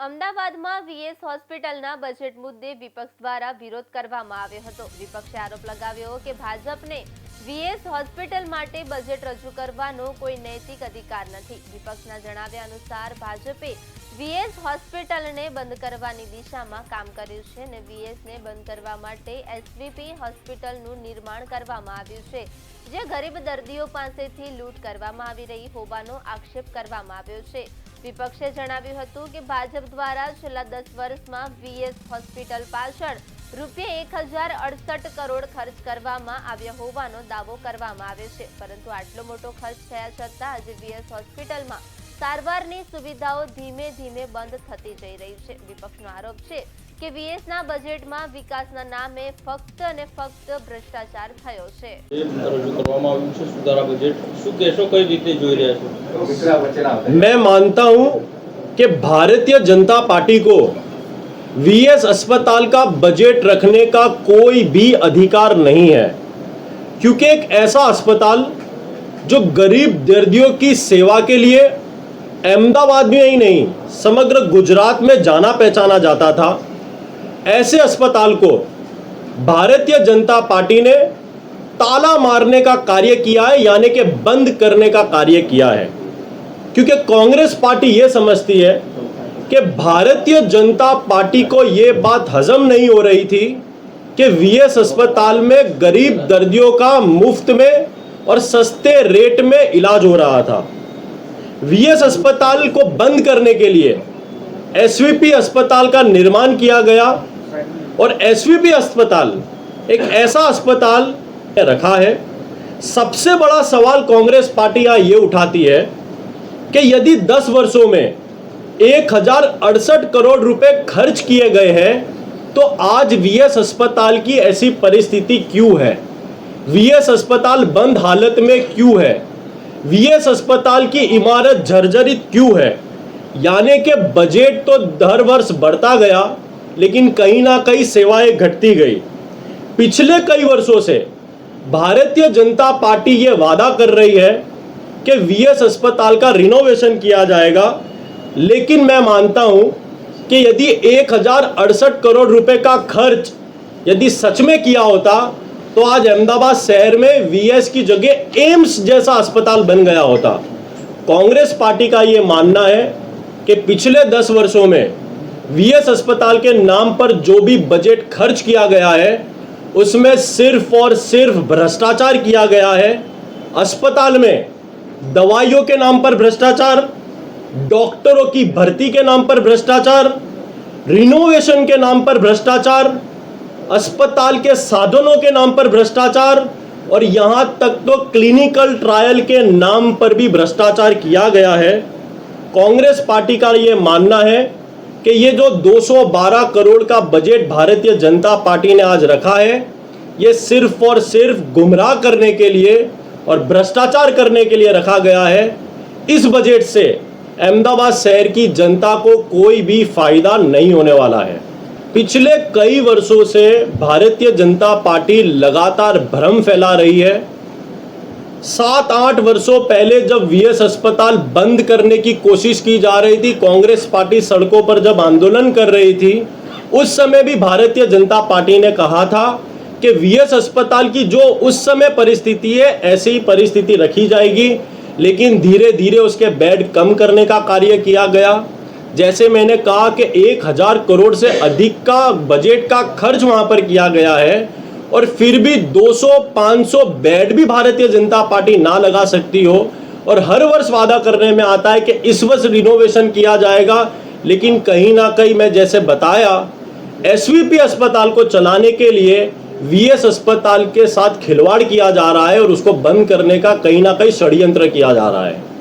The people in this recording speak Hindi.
અમદાવાદમાં વીએસ હોસ્પિટલના બજેટ મુદ્દે વિપક્ષ દ્વારા વિરોધ કરવામાં આવ્યો હતો। વિપક્ષે આરોપ લગાવ્યો કે ભાજપને વીએસ હોસ્પિટલ માટે બજેટ રજૂ કરવાનો કોઈ નૈતિક અધિકાર નથી। વિપક્ષના જણાવ્યા અનુસાર ભાજપે વીએસ હોસ્પિટલને બંધ કરવાની દિશામાં કામ કર્યું છે અને વીએસને બંધ કરવા માટે એસવીપી હોસ્પિટલનું નિર્માણ કરવામાં આવ્યું છે, જે ગરીબ દર્દીઓ પાસેથી લૂંટ કરવામાં આવી રહી હોવાનો આક્ષેપ કરવામાં આવ્યો છે। વિપક્ષે જણાવ્યું હતું કે ભાજપ દ્વારા છેલ્લા 10 વર્ષમાં વીએસ હોસ્પિટલ પાછળ રૂપિયા 1068 કરોડ ખર્ચ કરવામાં આવ્યા હોવાનો દાવો કરવામાં આવ્યો છે, પરંતુ આટલો મોટો ખર્ચ થયા છતાં આજે વીએસ હોસ્પિટલમાં સારવારની સુવિધાઓ ધીમે ધીમે બંધ થતી જઈ રહી છે। વિપક્ષનો આરોપ છે કે વીએસના બજેટમાં વિકાસના નામે ફક્ત અને ફક્ત ભ્રષ્ટાચાર થયો છે। मैं मानता हूं कि भारतीय जनता पार्टी को वीएस अस्पताल का बजट रखने का कोई भी अधिकार नहीं है, क्योंकि एक ऐसा अस्पताल जो गरीब दर्दियों की सेवा के लिए अहमदाबाद में ही नहीं समग्र गुजरात में जाना पहचाना जाता था, ऐसे अस्पताल को भारतीय जनता पार्टी ने ताला मारने का कार्य किया है, यानी कि बंद करने का कार्य किया है। क्योंकि कांग्रेस पार्टी ये समझती है कि भारतीय जनता पार्टी को ये बात हजम नहीं हो रही थी कि वीएस अस्पताल में गरीब दर्दियों का मुफ्त में और सस्ते रेट में इलाज हो रहा था। वीएस अस्पताल को बंद करने के लिए एसवीपी अस्पताल का निर्माण किया गया और एसवीपी अस्पताल एक ऐसा अस्पताल रखा है। सबसे बड़ा सवाल कांग्रेस पार्टी यहाँ ये उठाती है कि यदि 10 वर्षों में 1068 करोड़ रुपए खर्च किए गए हैं, तो आज वीएस अस्पताल की ऐसी परिस्थिति क्यों है? वीएस अस्पताल बंद हालत में क्यों है? वीएस अस्पताल की इमारत जर्जरित क्यों है? यानी कि बजट तो हर वर्ष बढ़ता गया, लेकिन कहीं ना कहीं सेवाएं घटती गई। पिछले कई वर्षों से भारतीय जनता पार्टी ये वादा कर रही है कि वीएस अस्पताल का रिनोवेशन किया जाएगा, लेकिन मैं मानता हूं कि यदि 1068 करोड़ रुपए का खर्च यदि सच में किया होता तो आज अहमदाबाद शहर में वीएस की जगह एम्स जैसा अस्पताल बन गया होता। कांग्रेस पार्टी का ये मानना है कि पिछले 10 वर्षों में वीएस अस्पताल के नाम पर जो भी बजट खर्च किया गया है, उसमें सिर्फ और सिर्फ भ्रष्टाचार किया गया है। अस्पताल में दवाइयों के नाम पर भ्रष्टाचार, डॉक्टरों की भर्ती के नाम पर भ्रष्टाचार, रिनोवेशन के नाम पर भ्रष्टाचार, अस्पताल के साधनों के नाम पर भ्रष्टाचार और यहां तक तो क्लिनिकल ट्रायल के नाम पर भी भ्रष्टाचार किया गया है। कांग्रेस पार्टी का यह मानना है कि ये जो 212 करोड़ का बजट भारतीय जनता पार्टी ने आज रखा है, ये सिर्फ और सिर्फ गुमराह करने के लिए और भ्रष्टाचार करने के लिए रखा गया है। इस बजट से अहमदाबाद शहर की जनता को कोई भी फायदा नहीं होने वाला है। पिछले कई वर्षों से भारतीय जनता पार्टी लगातार भ्रम फैला रही है। 7-8 वर्षों पहले जब वीएस अस्पताल बंद करने की कोशिश की जा रही थी, कांग्रेस पार्टी सड़कों पर जब आंदोलन कर रही थी, उस समय भी भारतीय जनता पार्टी ने कहा था कि वीएस अस्पताल की जो उस समय परिस्थिति है, ऐसी ही परिस्थिति रखी जाएगी, लेकिन धीरे धीरे उसके बेड कम करने का कार्य किया गया। जैसे मैंने कहा कि 1000 करोड़ से अधिक का बजट का खर्च वहां पर किया गया है और फिर भी 200-500 बेड भी भारतीय जनता पार्टी ना लगा सकती हो और हर वर्ष वादा करने में आता है कि इस वर्ष रिनोवेशन किया जाएगा, लेकिन कहीं ना कहीं मैं जैसे बताया, एसवीपी अस्पताल को चलाने के लिए वीएस अस्पताल के साथ खिलवाड़ किया जा रहा है और उसको बंद करने का कहीं ना कहीं षड्यंत्र किया जा रहा है।